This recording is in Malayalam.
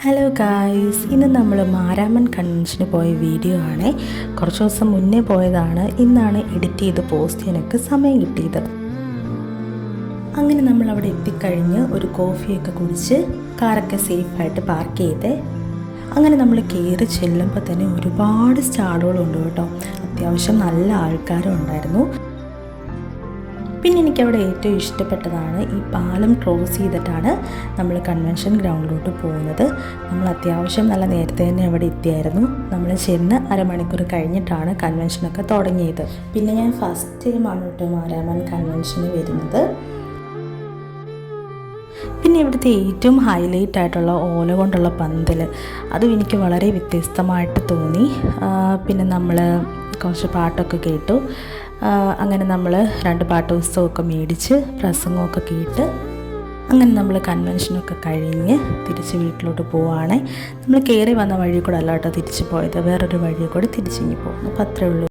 ഹലോ ഗായ്സ്, ഇന്ന് നമ്മൾ മാരാമൻ കൺവെൻഷന് പോയ വീഡിയോ ആണ്. കുറച്ച് ദിവസം മുന്നേ പോയതാണ്. ഇന്നാണ് എഡിറ്റ് ചെയ്ത് പോസ്റ്റ് ചെയ്യാനൊക്കെ സമയം കിട്ടിയത്. അങ്ങനെ നമ്മൾ അവിടെ എത്തിക്കഴിഞ്ഞ് ഒരു കോഫിയൊക്കെ കുടിച്ച് കാറൊക്കെ സേഫായിട്ട് പാർക്ക് ചെയ്ത് അങ്ങനെ നമ്മൾ കയറി ചെല്ലുമ്പോൾ തന്നെ ഒരുപാട് സ്റ്റാളുകളുണ്ട് കേട്ടോ. അത്യാവശ്യം നല്ല ആൾക്കാരും ഉണ്ടായിരുന്നു. പിന്നെ എനിക്കവിടെ ഏറ്റവും ഇഷ്ടപ്പെട്ടതാണ് ഈ പാലം ക്രോസ് ചെയ്തിട്ടാണ് നമ്മൾ കൺവെൻഷൻ ഗ്രൗണ്ടിലോട്ട് പോകുന്നത്. നമ്മൾ അത്യാവശ്യം നല്ല നേരത്തെ തന്നെ അവിടെ എത്തിയായിരുന്നു. നമ്മൾ ചെന്ന് അരമണിക്കൂർ കഴിഞ്ഞിട്ടാണ് കൺവെൻഷനൊക്കെ തുടങ്ങിയത്. പിന്നെ ഞാൻ ഫസ്റ്റ് ടൈമാണ് കേട്ടോ മാരാമൻ കൺവെൻഷന് വരുന്നത്. പിന്നെ ഇവിടുത്തെ ഏറ്റവും ഹൈലൈറ്റ് ആയിട്ടുള്ള ഓല കൊണ്ടുള്ള പന്തൽ, അതും എനിക്ക് വളരെ വ്യത്യസ്തമായിട്ട് തോന്നി. പിന്നെ നമ്മൾ കുറച്ച് പാട്ടൊക്കെ കേട്ടു. അങ്ങനെ നമ്മൾ 2 പാട്ട് പുസ്തകമൊക്കെ മേടിച്ച് പ്രസംഗമൊക്കെ കേട്ട് അങ്ങനെ നമ്മൾ കൺവെൻഷനൊക്കെ കഴിഞ്ഞ് തിരിച്ച് വീട്ടിലോട്ട് പോവുകയാണ്. നമ്മൾ കയറി വന്ന വഴി കൂടെ അല്ല കേട്ടോ തിരിച്ച് പോയത്, വേറൊരു വഴി കൂടെ തിരിച്ചിങ്ങി പോകുന്നു. അപ്പോൾ അത്രേ ഉള്ളൂ.